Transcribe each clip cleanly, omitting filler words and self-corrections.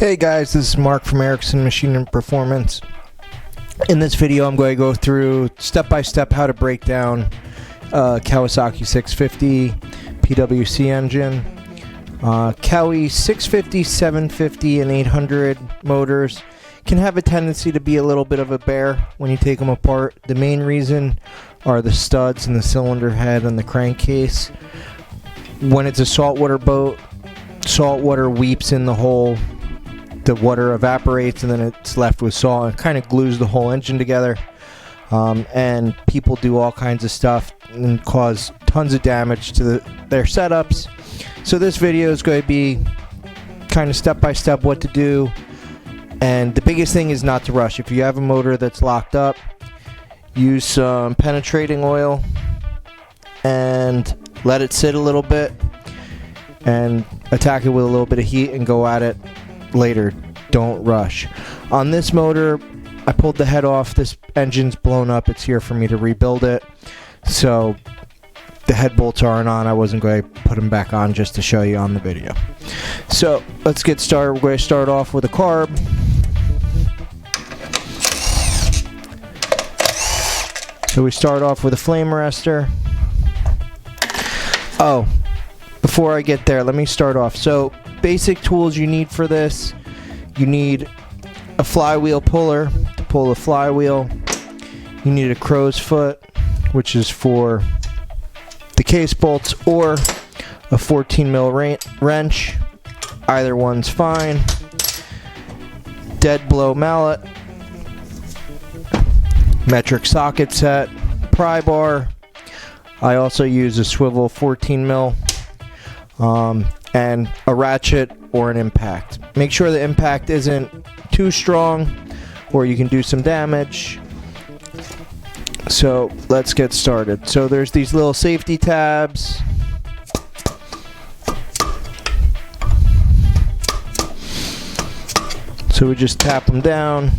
Hey guys, this is Mark from Erickson Machine and Performance. In this video I'm going to go through step by step how to break down Kawasaki 650 PWC engine. Kawi 650, 750 and 800 motors can have a tendency to be a little bit of a bear when you take them apart. The main reason are the studs and the cylinder head and the crankcase. When it's a saltwater boat, saltwater weeps in the hole, the water evaporates, and then it's left with salt and kind of glues the whole engine together. And people do all kinds of stuff and cause tons of damage to their setups. So this video is going to be kind of step by step what to do. And the biggest thing is not to rush. If you have a motor that's locked up, use some penetrating oil and let it sit a little bit and attack it with a little bit of heat and go at it later. Don't rush. On this motor, I pulled the head off. This engine's blown up. It's here for me to rebuild it. So the head bolts aren't on. I wasn't going to put them back on just to show you on the video. So let's get started. We're going to start off with a carb. So we start off with a flame arrestor. Oh, before I get there, let me start off. So basic tools you need for this: you need a flywheel puller to pull the flywheel. You need a crow's foot, which is for the case bolts, or a 14mm wrench. Either one's fine. Dead blow mallet, metric socket set, pry bar. I also use a swivel 14mm, and a ratchet or an impact. Make sure the impact isn't too strong or you can do some damage. So let's get started. So there's these little safety tabs. So we just tap them down.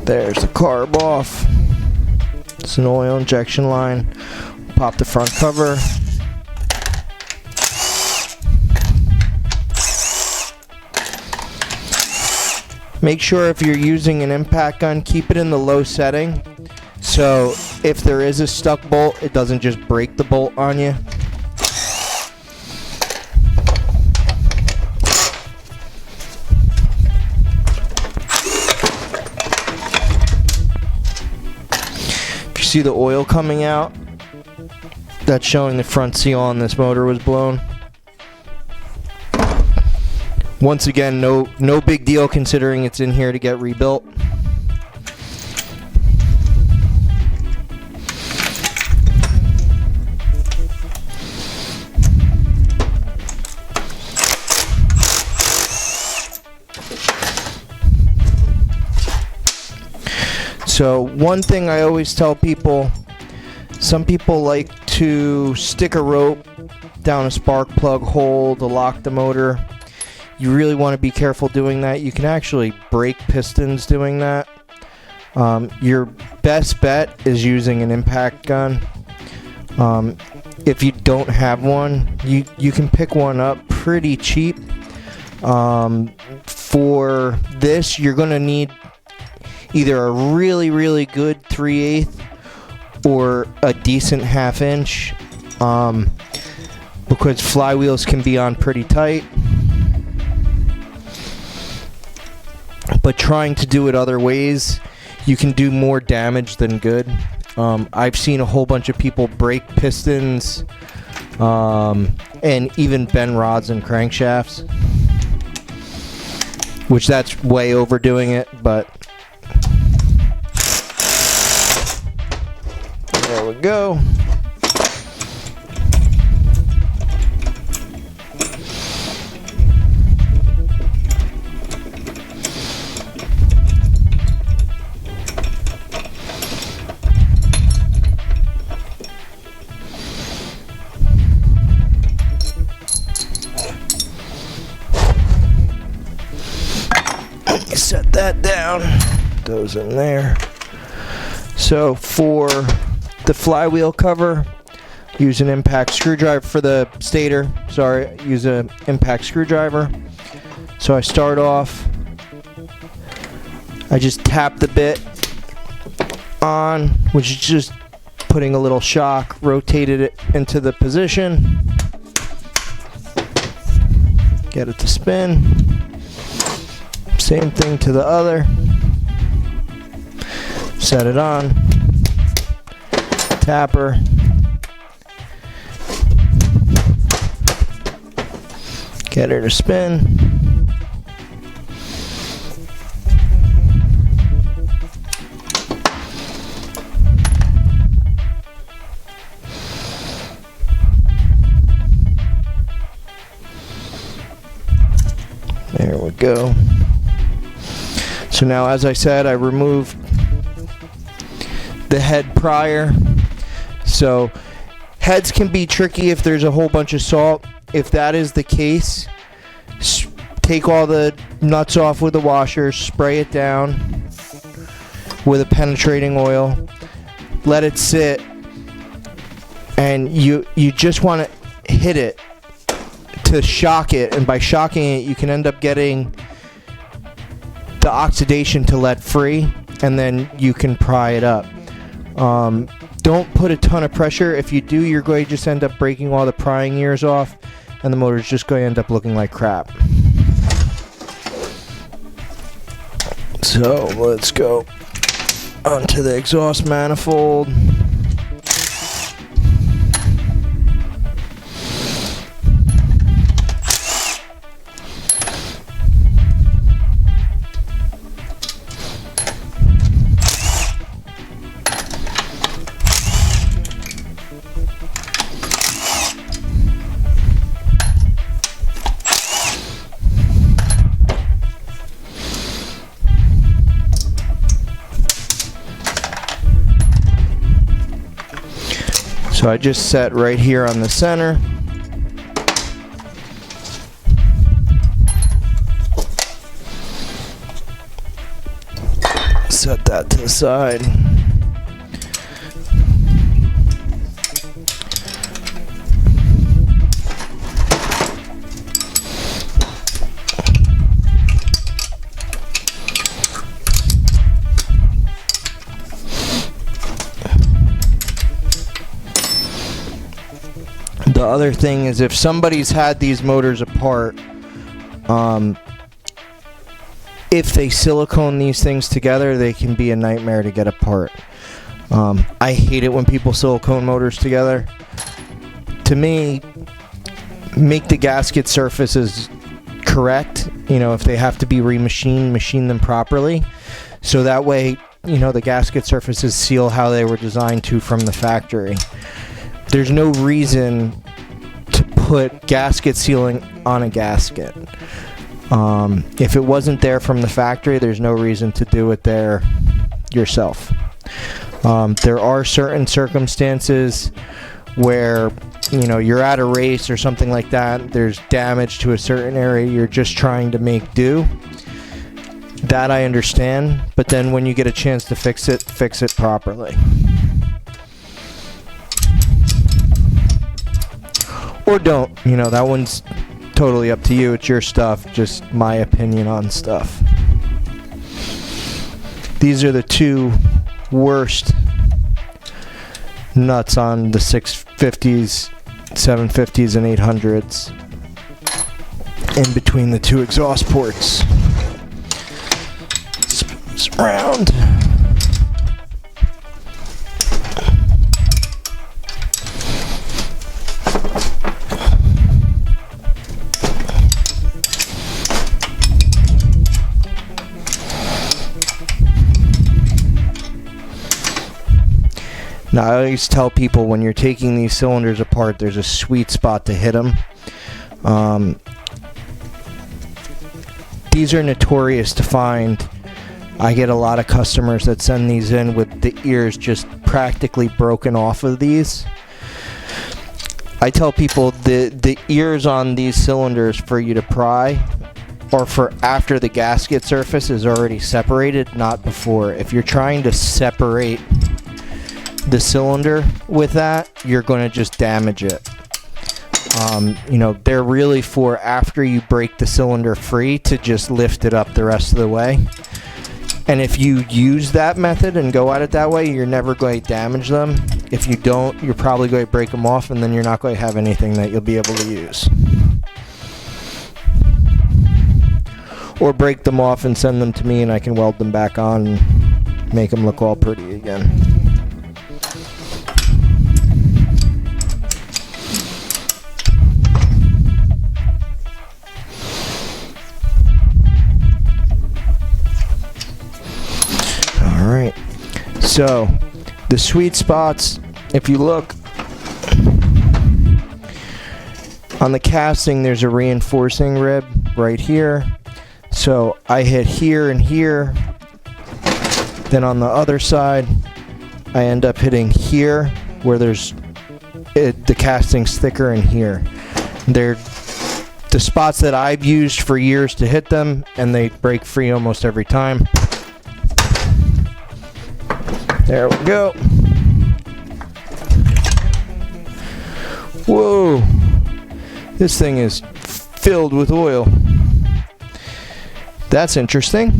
There's the carb off. It's an oil injection line. Pop the front cover. Make sure if you're using an impact gun, keep it in the low setting, so if there is a stuck bolt, it doesn't just break the bolt on you. See the oil coming out? That's showing the front seal on this motor was blown. Once again, no big deal considering it's in here to get rebuilt. So one thing I always tell people, some people like to stick a rope down a spark plug hole to lock the motor. You really want to be careful doing that. You can actually break pistons doing that. Your best bet is using an impact gun. If you don't have one, you can pick one up pretty cheap. For this, you're going to need either a really good 3/8 or a decent 1/2 inch, because flywheels can be on pretty tight. But trying to do it other ways, you can do more damage than good. I've seen a whole bunch of people break pistons and even bend rods and crankshafts, which that's way overdoing it, but there we go. Set that down. Those in there. So for the flywheel cover, use an impact screwdriver. For the stator, sorry, use an impact screwdriver. So I start off, I just tap the bit on, which is just putting a little shock, rotated it into the position, get it to spin. Same thing to the other. Set it on. Tapper. Get her to spin. There we go. So now, as I said, I removed the head prior. So heads can be tricky if there's a whole bunch of salt. If that is the case, take all the nuts off with the washer, spray it down with a penetrating oil, let it sit, and you just want to hit it to shock it, and by shocking it you can end up getting the oxidation to let free, and then you can pry it up. Don't put a ton of pressure. If you do, you're going to just end up breaking all the prying ears off, and the motor's just going to end up looking like crap. So let's go onto the exhaust manifold. So I just set right here on the center. Set that to the side. The other thing is, if somebody's had these motors apart, if they silicone these things together, they can be a nightmare to get apart. I hate it when people silicone motors together. To me, make the gasket surfaces correct. You know, if they have to be remachined, machine them properly. So that way, you know, the gasket surfaces seal how they were designed to from the factory. There's no reason to put gasket sealing on a gasket. If it wasn't there from the factory, there's no reason to do it there yourself. There are certain circumstances where, you know, you're at a race or something like that, there's damage to a certain area, you're just trying to make do. That I understand, but then when you get a chance to fix it properly. Or don't, you know, that one's totally up to you. It's your stuff, just my opinion on stuff. These are the two worst nuts on the 650s, 750s, and 800s in between the two exhaust ports. Spin this around. Now, I always tell people when you're taking these cylinders apart, there's a sweet spot to hit them. These are notorious to find. I get a lot of customers that send these in with the ears just practically broken off of these. I tell people the ears on these cylinders for you to pry are for after the gasket surface is already separated, not before. If you're trying to separate the cylinder with that, you're going to just damage it. You know, they're really for after you break the cylinder free to just lift it up the rest of the way. And if you use that method and go at it that way, you're never going to damage them. If you don't, you're probably going to break them off, and then you're not going to have anything that you'll be able to use. Or break them off and send them to me, and I can weld them back on and make them look all pretty again. Alright, so the sweet spots, if you look on the casting, there's a reinforcing rib right here. So I hit here and here, then on the other side I end up hitting here where there's the casting's thicker in here. They're the spots that I've used for years to hit them, and they break free almost every time. There we go. Whoa, this thing is filled with oil. That's interesting.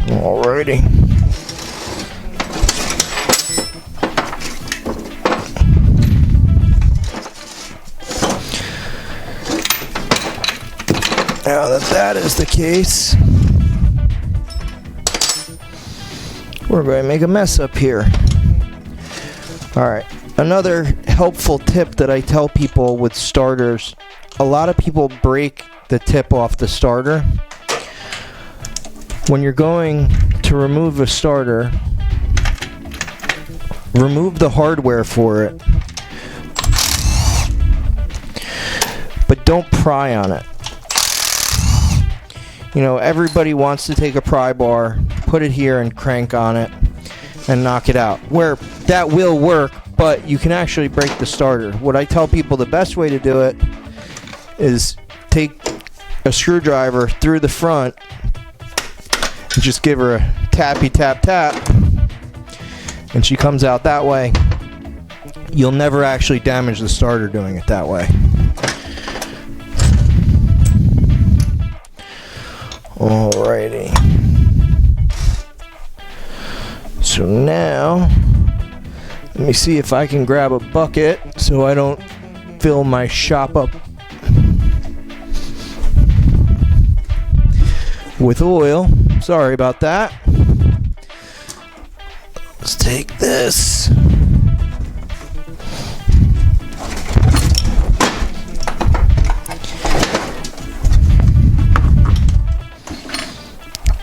Alrighty. Now that that is the case, we're going to make a mess up here. Alright, another helpful tip that I tell people with starters, a lot of people break the tip off the starter. When you're going to remove a starter, remove the hardware for it, but don't pry on it. You know, everybody wants to take a pry bar, put it here and crank on it and knock it out. Where that will work, but you can actually break the starter. What I tell people, the best way to do it is take a screwdriver through the front and just give her a tappy tap tap, and she comes out that way. You'll never actually damage the starter doing it that way. Alrighty. So now, let me see if I can grab a bucket so I don't fill my shop up with oil. Sorry about that. Let's take this.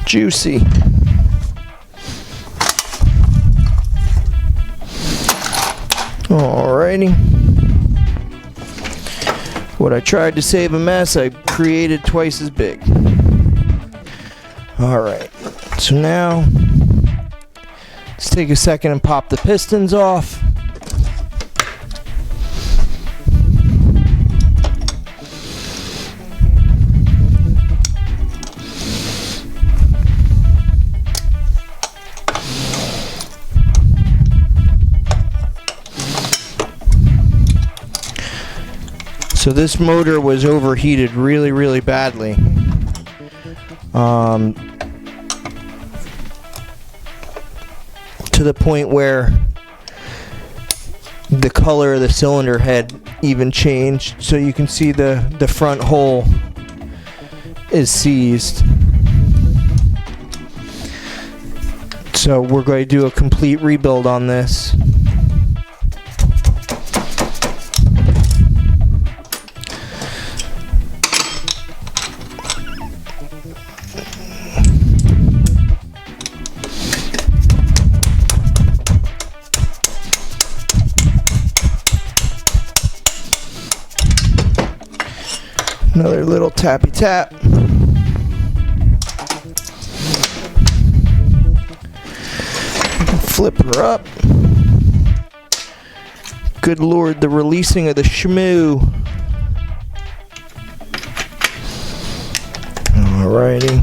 Juicy. Alrighty. What I tried to save a mess, I created twice as big. Alright. So now, let's take a second and pop the pistons off. So this motor was overheated really, really badly. To the point where the color of the cylinder head even changed. So you can see the front hole is seized. So we're going to do a complete rebuild on this. Another little tappy tap. Flip her up. Good Lord, the releasing of the shmoo. Alrighty.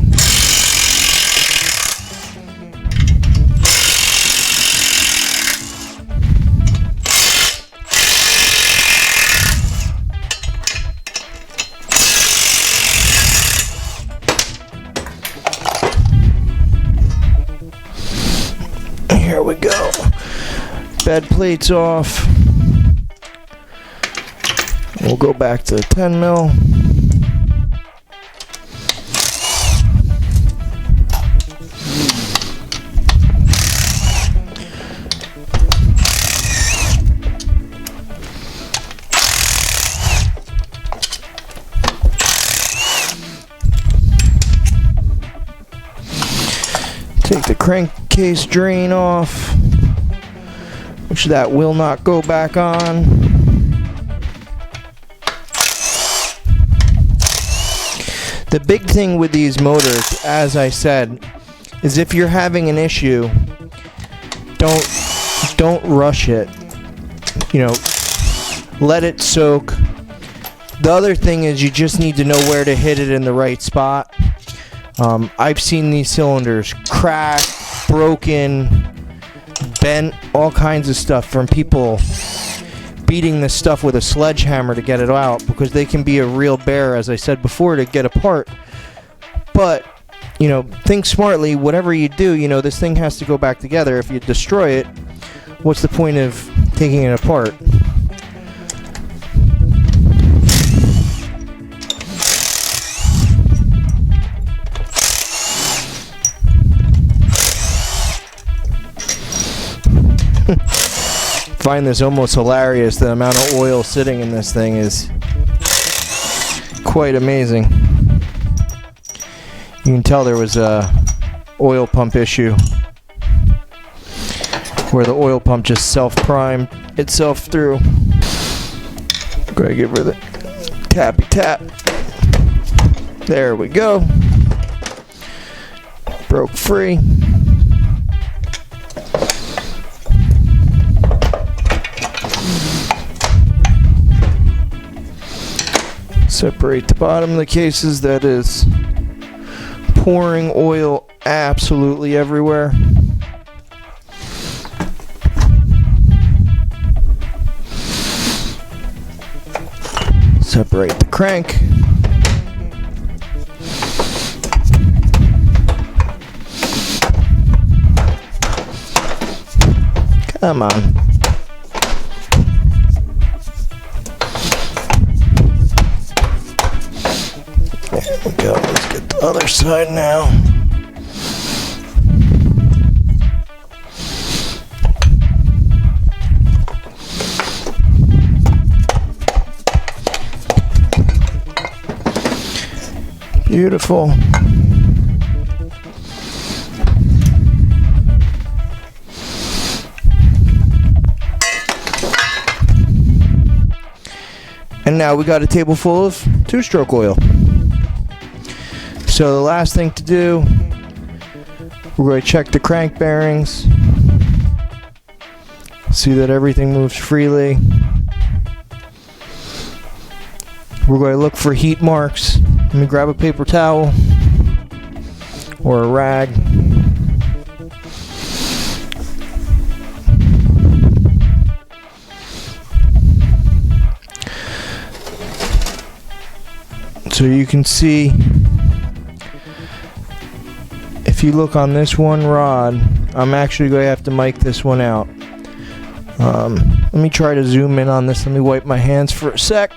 Here we go. Bed plates off. We'll go back to 10 mil. Take the crankcase drain off, which that will not go back on. The big thing with these motors, as I said, is if you're having an issue, don't rush it. You know, let it soak. The other thing is you just need to know where to hit it in the right spot. I've seen these cylinders crack, broken, bent, all kinds of stuff from people beating this stuff with a sledgehammer to get it out, because they can be a real bear, as I said before, to get apart. But, you know, think smartly. Whatever you do, you know, this thing has to go back together. If you destroy it, what's the point of taking it apart? Find this almost hilarious. The amount of oil sitting in this thing is quite amazing. You can tell there was a oil pump issue where the oil pump just self-primed itself through. Gotta give her the tappy tap. There we go. Broke free. Separate the bottom of the cases. That is pouring oil absolutely everywhere. Separate the crank. Come on. There we go. Let's get the other side now. Beautiful. And now we got a table full of two-stroke oil. So the last thing to do, we're going to check the crank bearings. See that everything moves freely. We're going to look for heat marks. Let me grab a paper towel or a rag. So you can see, if you look on this one rod, I'm actually going to have to mic this one out. Let me try to zoom in on this. Let me wipe my hands for a sec.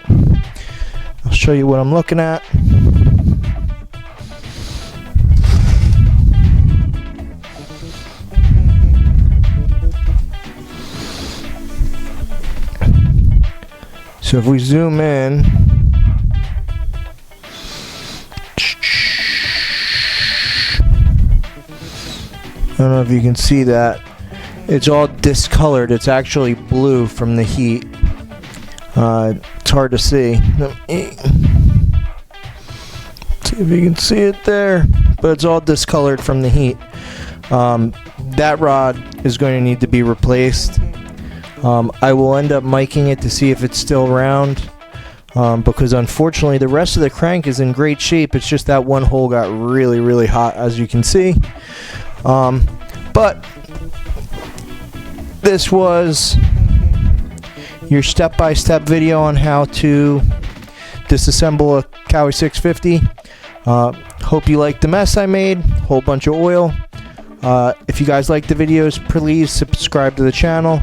I'll show you what I'm looking at. So if we zoom in, I don't know if you can see that. It's all discolored. It's actually blue from the heat. It's hard to see. Let me see if you can see it there. But it's all discolored from the heat. That rod is going to need to be replaced. I will end up miking it to see if it's still round, because unfortunately the rest of the crank is in great shape. It's just that one hole got really, really hot, as you can see. But this was your step-by-step video on how to disassemble a Kawi 650. Hope you liked the mess I made. Whole bunch of oil. If you guys like the videos, please subscribe to the channel.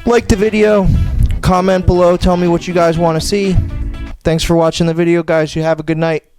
Like the video. Comment below. Tell me what you guys want to see. Thanks for watching the video, guys. You have a good night.